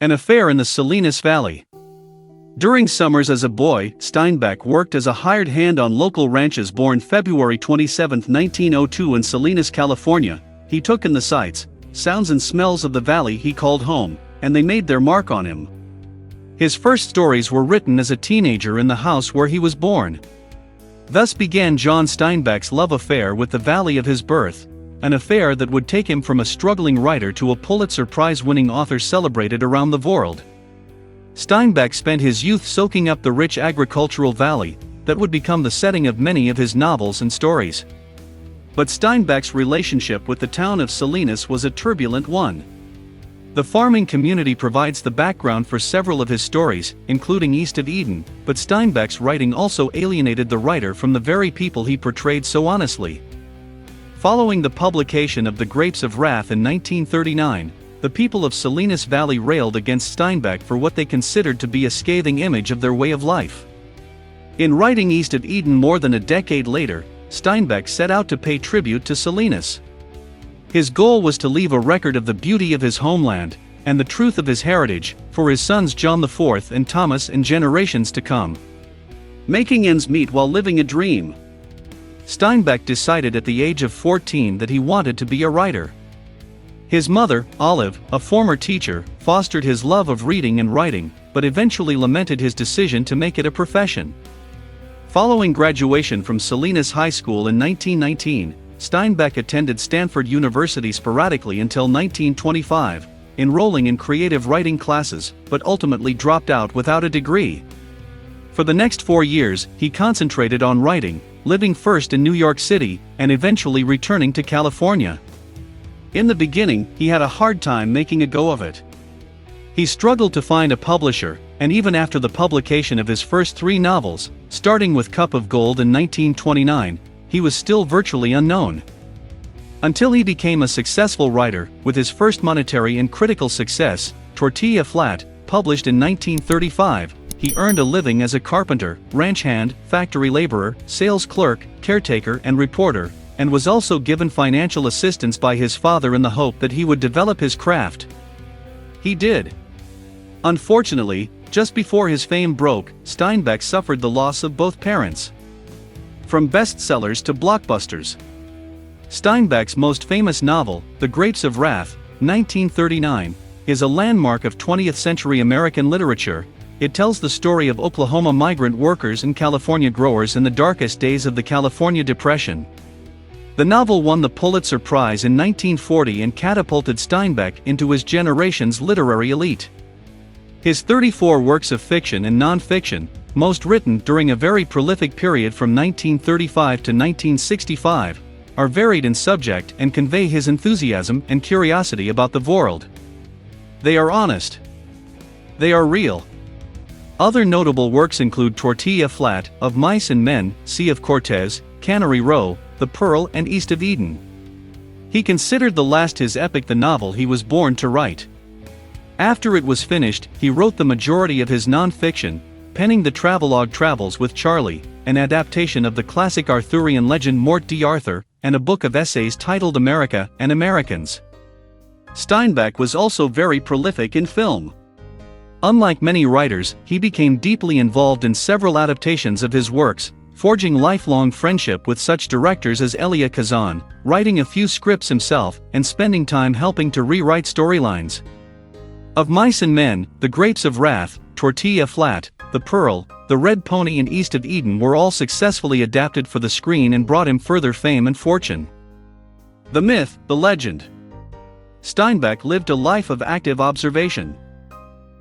An affair in the Salinas Valley. During summers as a boy, Steinbeck worked as a hired hand on local ranches. Born February 27, 1902 in Salinas, California, he took in the sights, sounds and smells of the valley he called home, and they made their mark on him. His first stories were written as a teenager in the house where he was born. Thus began John Steinbeck's love affair with the valley of his birth, an affair that would take him from a struggling writer to a Pulitzer Prize-winning author celebrated around the world. Steinbeck spent his youth soaking up the rich agricultural valley that would become the setting of many of his novels and stories. But Steinbeck's relationship with the town of Salinas was a turbulent one. The farming community provides the background for several of his stories, including East of Eden, but Steinbeck's writing also alienated the writer from the very people he portrayed so honestly. Following the publication of The Grapes of Wrath in 1939, the people of Salinas Valley railed against Steinbeck for what they considered to be a scathing image of their way of life. In writing East of Eden more than a decade later, Steinbeck set out to pay tribute to Salinas. His goal was to leave a record of the beauty of his homeland, and the truth of his heritage, for his sons John IV and Thomas and generations to come. Making ends meet while living a dream. Steinbeck decided at the age of 14 that he wanted to be a writer. His mother, Olive, a former teacher, fostered his love of reading and writing, but eventually lamented his decision to make it a profession. Following graduation from Salinas High School in 1919, Steinbeck attended Stanford University sporadically until 1925, enrolling in creative writing classes, but ultimately dropped out without a degree. For the next 4 years, he concentrated on writing, living first in New York City, and eventually returning to California. In the beginning, he had a hard time making a go of it. He struggled to find a publisher, and even after the publication of his first 3 novels, starting with Cup of Gold in 1929, he was still virtually unknown. Until he became a successful writer, with his first monetary and critical success, Tortilla Flat, published in 1935, he earned a living as a carpenter, ranch hand, factory laborer, sales clerk, caretaker and reporter, and was also given financial assistance by his father in the hope that he would develop his craft. He did. Unfortunately, just before his fame broke, Steinbeck suffered the loss of both parents. From bestsellers to blockbusters. Steinbeck's most famous novel, The Grapes of Wrath, 1939, is a landmark of 20th-century American literature. It tells the story of Oklahoma migrant workers and California growers in the darkest days of the California Depression. The novel won the Pulitzer Prize in 1940 and catapulted Steinbeck into his generation's literary elite. His 34 works of fiction and non-fiction, most written during a very prolific period from 1935 to 1965, are varied in subject and convey his enthusiasm and curiosity about the world. They are honest. They are real. Other notable works include Tortilla Flat, Of Mice and Men, Sea of Cortez, Cannery Row, The Pearl and East of Eden. He considered the last his epic the novel he was born to write. After it was finished, he wrote the majority of his non-fiction, penning the travelogue Travels with Charlie, an adaptation of the classic Arthurian legend Morte d'Arthur, and a book of essays titled America and Americans. Steinbeck was also very prolific in film. Unlike many writers, he became deeply involved in several adaptations of his works, forging lifelong friendship with such directors as Elia Kazan, writing a few scripts himself, and spending time helping to rewrite storylines. Of Mice and Men, The Grapes of Wrath, Tortilla Flat, The Pearl, The Red Pony and East of Eden were all successfully adapted for the screen and brought him further fame and fortune. The myth, the legend. Steinbeck lived a life of active observation.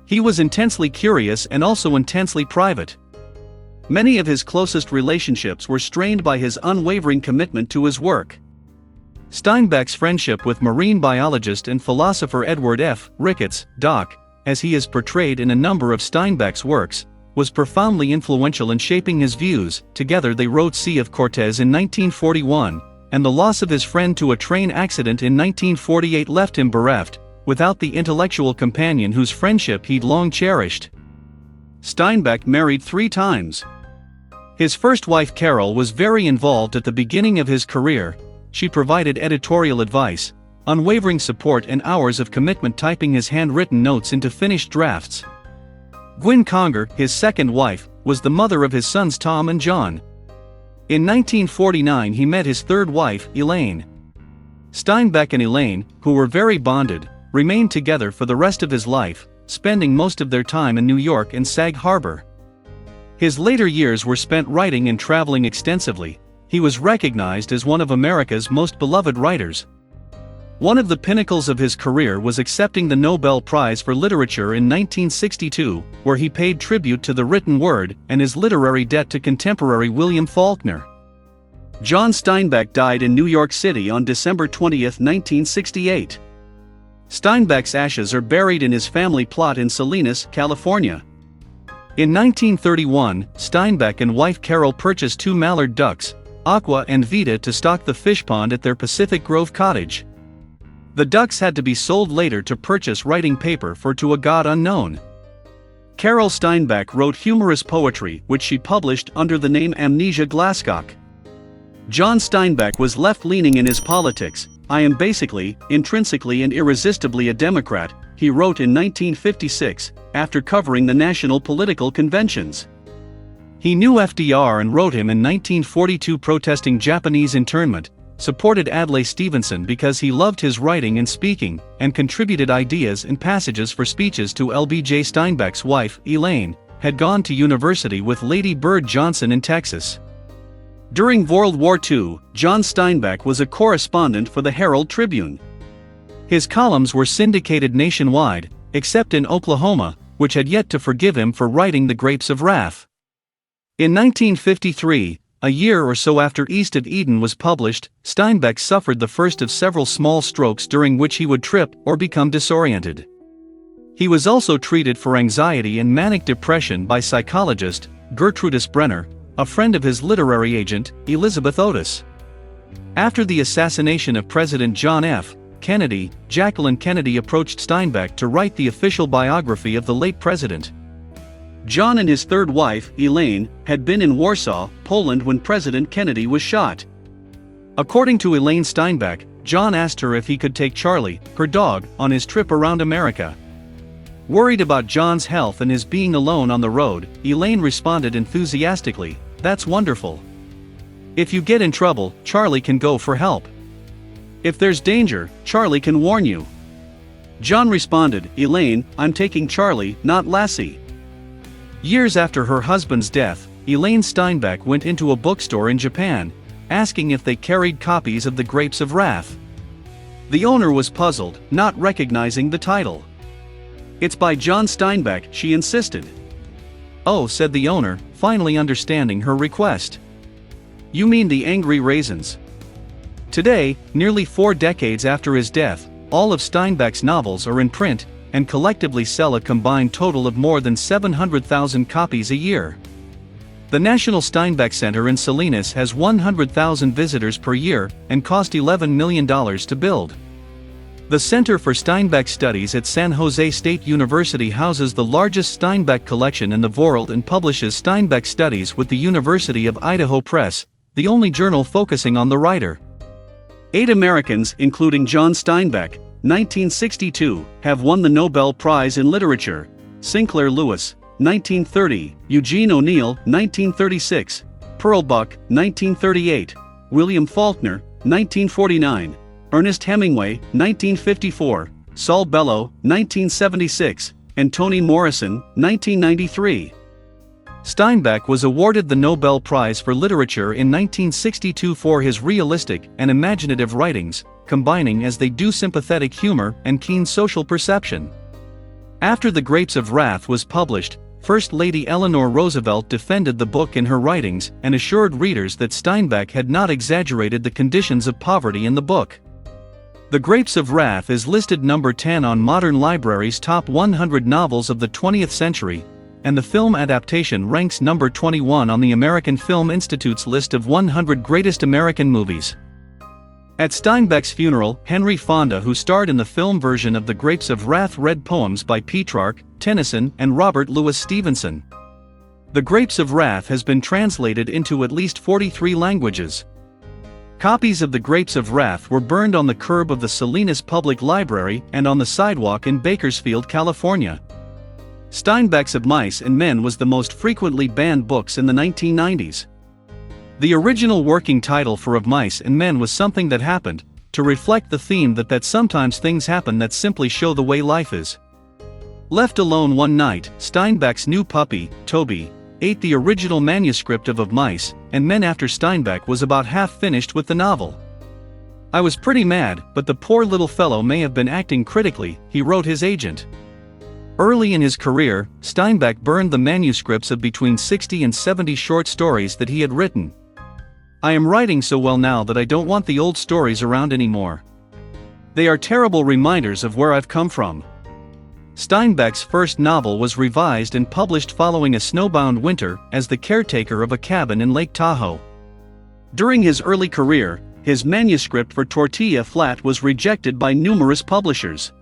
He was intensely curious and also intensely private. Many of his closest relationships were strained by his unwavering commitment to his work. Steinbeck's friendship with marine biologist and philosopher Edward F. Ricketts, Doc, as he is portrayed in a number of Steinbeck's works, was profoundly influential in shaping his views. Together they wrote Sea of Cortez in 1941, and the loss of his friend to a train accident in 1948 left him bereft, without the intellectual companion whose friendship he'd long cherished. Steinbeck married 3 times. His first wife Carol was very involved at the beginning of his career. She provided editorial advice, unwavering support and hours of commitment typing his handwritten notes into finished drafts. Gwyn Conger, his second wife, was the mother of his sons Tom and John. In 1949 he met his third wife, Elaine. Steinbeck and Elaine, who were very bonded, remained together for the rest of his life, spending most of their time in New York and Sag Harbor. His later years were spent writing and traveling extensively. He was recognized as one of America's most beloved writers. One of the pinnacles of his career was accepting the Nobel Prize for Literature in 1962, where he paid tribute to the written word and his literary debt to contemporary William Faulkner. John Steinbeck died in New York City on December 20, 1968. Steinbeck's ashes are buried in his family plot in Salinas, California. In 1931, Steinbeck and wife Carol purchased 2 mallard ducks, Aqua and Vita, to stock the fish pond at their Pacific Grove cottage. The ducks had to be sold later to purchase writing paper for To a God Unknown. Carol Steinbeck wrote humorous poetry which she published under the name Amnesia Glasscock. John Steinbeck was left-leaning in his politics. "I am basically, intrinsically and irresistibly a Democrat," he wrote in 1956, after covering the national political conventions. He knew FDR and wrote him in 1942 protesting Japanese internment, supported Adlai Stevenson because he loved his writing and speaking, and contributed ideas and passages for speeches to LBJ. Steinbeck's wife, Elaine, had gone to university with Lady Bird Johnson in Texas. During World War II, John Steinbeck was a correspondent for the Herald Tribune. His columns were syndicated nationwide, except in Oklahoma, which had yet to forgive him for writing The Grapes of Wrath. In 1953, a year or so after East of Eden was published, Steinbeck suffered the first of several small strokes during which he would trip or become disoriented. He was also treated for anxiety and manic depression by psychologist Gertrudis Brenner, a friend of his literary agent, Elizabeth Otis. After the assassination of President John F. Kennedy, Jacqueline Kennedy approached Steinbeck to write the official biography of the late president. John and his third wife, Elaine, had been in Warsaw, Poland when President Kennedy was shot. According to Elaine Steinbeck, John asked her if he could take Charlie, her dog, on his trip around America. Worried about John's health and his being alone on the road, Elaine responded enthusiastically, "That's wonderful. If you get in trouble, Charlie can go for help. If there's danger, Charlie can warn you." John responded, "Elaine, I'm taking Charlie, not Lassie." Years after her husband's death, Elaine Steinbeck went into a bookstore in Japan, asking if they carried copies of The Grapes of Wrath. The owner was puzzled, not recognizing the title. "It's by John Steinbeck," she insisted. "Oh," said the owner, finally understanding her request. "You mean The Angry Raisins?" Today, nearly 4 decades after his death, all of Steinbeck's novels are in print, and collectively sell a combined total of more than 700,000 copies a year. The National Steinbeck Center in Salinas has 100,000 visitors per year, and cost $11 million to build. The Center for Steinbeck Studies at San Jose State University houses the largest Steinbeck collection in the world and publishes Steinbeck studies with the University of Idaho Press, the only journal focusing on the writer. 8 Americans, including John Steinbeck, 1962, have won the Nobel Prize in Literature: Sinclair Lewis, 1930, Eugene O'Neill, 1936, Pearl Buck, 1938, William Faulkner, 1949, Ernest Hemingway, 1954, Saul Bellow, 1976, and Toni Morrison, 1993. Steinbeck was awarded the Nobel Prize for Literature in 1962 for his realistic and imaginative writings, combining as they do sympathetic humor and keen social perception. After The Grapes of Wrath was published, First Lady Eleanor Roosevelt defended the book in her writings and assured readers that Steinbeck had not exaggerated the conditions of poverty in the book. The Grapes of Wrath is listed number 10 on Modern Library's top 100 novels of the 20th century, and the film adaptation ranks number 21 on the American Film Institute's list of 100 greatest American movies. At Steinbeck's funeral, Henry Fonda, who starred in the film version of The Grapes of Wrath, read poems by Petrarch, Tennyson, and Robert Louis Stevenson. The Grapes of Wrath has been translated into at least 43 languages. Copies of The Grapes of Wrath were burned on the curb of the Salinas Public Library and on the sidewalk in Bakersfield, California. Steinbeck's Of Mice and Men was the most frequently banned books in the 1990s. The original working title for Of Mice and Men was Something That Happened, to reflect the theme that sometimes things happen that simply show the way life is. Left alone one night, Steinbeck's new puppy, Toby, ate the original manuscript of Mice and Men after Steinbeck was about half finished with the novel. I was pretty mad, but the poor little fellow may have been acting critically, he wrote his agent. Early in his career, Steinbeck burned the manuscripts of between 60 and 70 short stories that he had written. I am writing so well now that I don't want the old stories around anymore. They are terrible reminders of where I've come from. Steinbeck's first novel was revised and published following a snowbound winter as the caretaker of a cabin in Lake Tahoe. During his early career, his manuscript for Tortilla Flat was rejected by numerous publishers.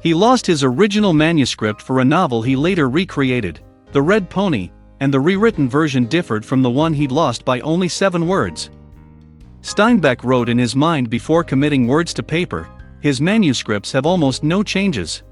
He lost his original manuscript for a novel he later recreated, The Red Pony, and the rewritten version differed from the one he'd lost by only 7 words. Steinbeck wrote in his mind before committing words to paper, his manuscripts have almost no changes.